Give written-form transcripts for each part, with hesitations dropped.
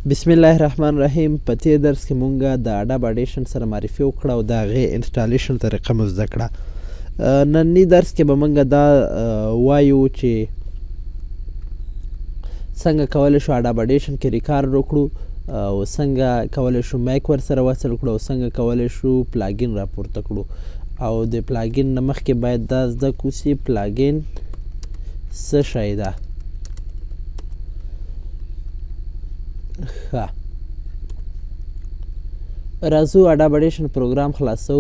بسم الله الرحمن الرحیم. په تیر درس کې مونږه د اډوب آډیشن سره معرفي وکړه او د هغې انسټالیشن طریقه مو زده کړه. ننني درس کې به مونږه دا وایو چې څنګه کولی شو اډوب آډیشن کې ریکارډ وکړو او څنګه کولی شو مایک ورسره وصل کړو او څنګه کولی شو پلاګین راپورته کړو. او د پلاګین نه مخکې باید دا زده کړو چې پلاګین څه شی ده. ښه، راځو اډوب آډیشن پروګرام خلاصو.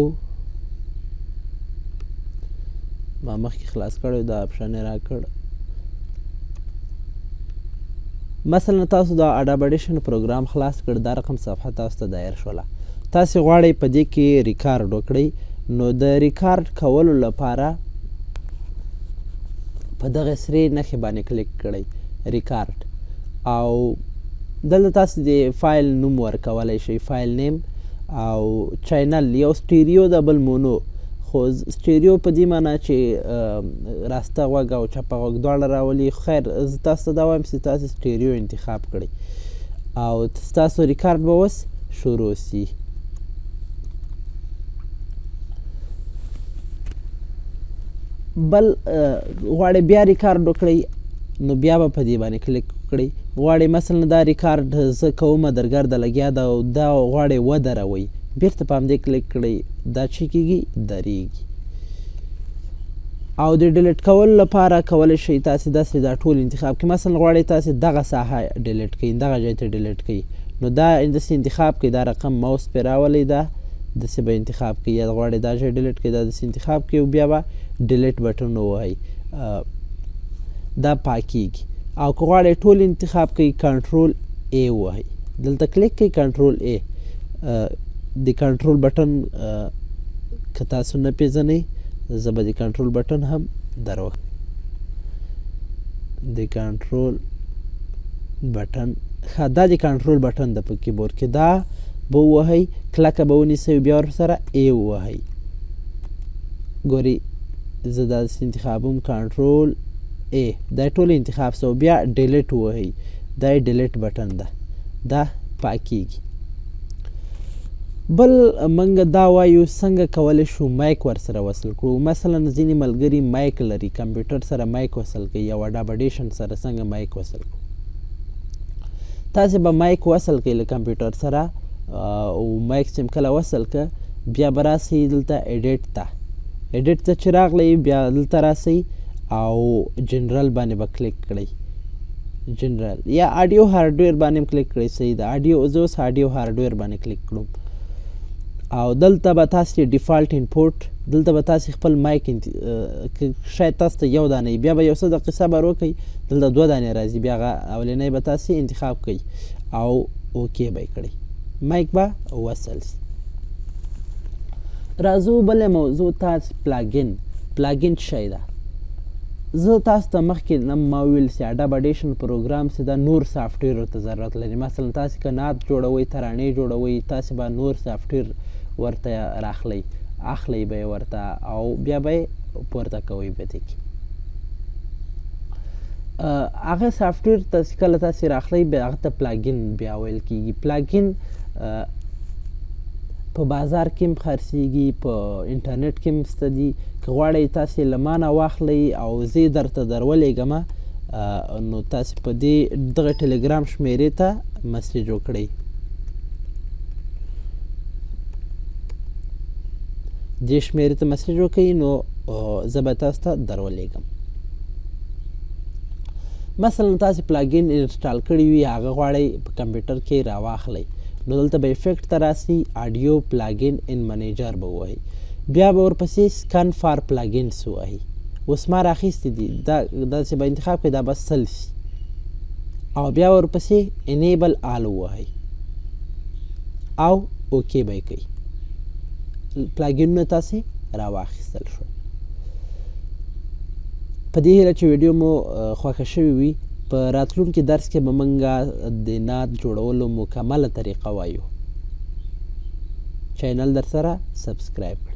ما مخکې خلاص کړی دا اپشن یې راکړ. مثلا تاسو دا اډوب آډیشن پروګرام خلاص کړ، دا رقم صفحه تاسو ته دایر شوله. تاسې غواړئ په دې کې ریکارډ وکړئ، نو د ریکارډ کولو لپاره په دغه سرې نښې باندې کلیک کړئ، ریکارډ. او دلته تاسو د فایل نوم ورکولی شئ، فایل نیم او چینل. یو سټیریو د بل مونو، خو سټیریو په دې معنا چې راسته غوږ او چپه غوږ دواړه راولي. خیر، زه تاسو ته دا وایم چې تاسو سټیریو انتخاب کړئ او ستاسو ریکارډ به اوس شروع سي. بل غواړئ بیا ریکارډ وکړئ، نو بیا به په دې باندې کلیک وکړئ. غواړئ مثلا دا ریکارډ زه کومه درګرده لګیا ده او دا غواړئ ودروئ، بیرته په همدې کلیک کړئ، دا چې کېږي درېږي. او د ډیلیټ کولو لپاره کولی شئ تاسې داسې دا ټول انتخاب کړئ. مثلا غواړئ تاسې دغه ساحه ډیلیټ کړئ، دغه ځای ته ډیلیټ کړئ، نو دا داسې انتخاب کړئ، دا رقم ماوس پرې راولئ، دا داسې به انتخاب کړئ. یا غواړئ دا ځای ډیلیټ کړئ، دا داسې انتخاب کړئ او بیا به ډیلیټ بټن ووهئ، دا پاکیږي. او که غواړئ ټول انتخاب کړئ، کنټرول ای ووهئ، دلته کلیک کړئ، کنټرول ای. د کنټرول بټن که تاسو نه پیژنئ، زه به د کنټرول بټن هم دروښم. د کنټرول بټن، ښه، دا د کنټرول بټن ده په کیبورډ کې، دا به ووهئ، کلکه به ونیسئ، بیا ورسره ای ووهئ. ګورئ زه داسې انتخابوم، کنټرول ای، دا ټول انتخاب سو، بیا ډیلیټ ووهئ، دا یې ډیلیټ بټن ده، دا پاکیږي. بل منګه دا وایو څنګه کولی شو مایک ورسره وصل کړو. مثلا ځینې ملګري مایک لري، کمپیوټر سره مایک وصل کوي، یا اډوب آډیشن سره څنګه مایک وصل کړو. تاسې به مایک وصل کوئ له کمپیوټر سره، او مایک چې کله وصل که، بیا به راسئ دلته ایډیټ ته. ایډیټ ته چې راغلی، بیا دلته راسئ او جنرال باندې به کلیک کړئ، جنرال یا آډیو هارډویر باندې هم کلیک کړئ. صحیح ده، آډیو، زه اوس آډیو هارډویر باندې کلیک کړم. او دلته به تاسې ډیفالټ انپورټ، دلته به تاسې خپل مایک شاید تاسو ته یو دانه، بیا به یو څه دقیقې صبر وکئ، دلته دوه دانې راځي، بیا هغه اولنی به تاسې انتخاب کړئ او اوکې به یې کړئ، مایک به وصل سي. راځو بلې موضوع ته، پلاګین. پلاګین څه شی ده؟ زه تاسو ته مخکې ما وویل چې اډوب آډیشن پروګرام چې دا نور سافټویرو ته ضرورت لري. مثلا تاسې که نعت جوړوئ، ترانې جوړوئ، تاسې به نور سافټویر ورته راخلئ، اخلئ به یې ورته او بیا به یې پورته کوئ په دې کې. هغه سافټویر ته چې کله تاسې راخلئ، بیا هغه ته پلاګین بیا ویل کېږي. پلاګین په بازار کې هم خرڅېږي، په انټرنیټ کې هم شته دي. که غواړئ تاسې له ما نه واخلئ او زه یې درته درولېږمه، نو تاسې په دغه ټلګرام شمېرې ته مسیج وکړئ. دې شمېرې ته مسیج وکړئ، نو زه به تاسو ته درولېږم. مثلا تاسې پلاګین انسټال کړي وي، هغه غواړئ په کمپیوټر کې راواخلئ، نو دلته به افیکټ ته راسئ، آډیو پلاګین ان منیجر به ووهئ، بیا به ورپسې سکن فار پلاګینس ووهئ. اوس ما راخیستې دي، داسې به انتخاب کړئ، دا به سل سي، او بیا ورپسې انیبل آل ووهئ او اوکې به یې کوئ. پلاګینونه تاسې راواخیستل شول. په دې هیله چې ویډیو مو خوښه شوې وي. په راتلونکي درس کې به موږ د نعت جوړولو مکمله طریقه وایو. چینل در سره سبسکرایب کړئ.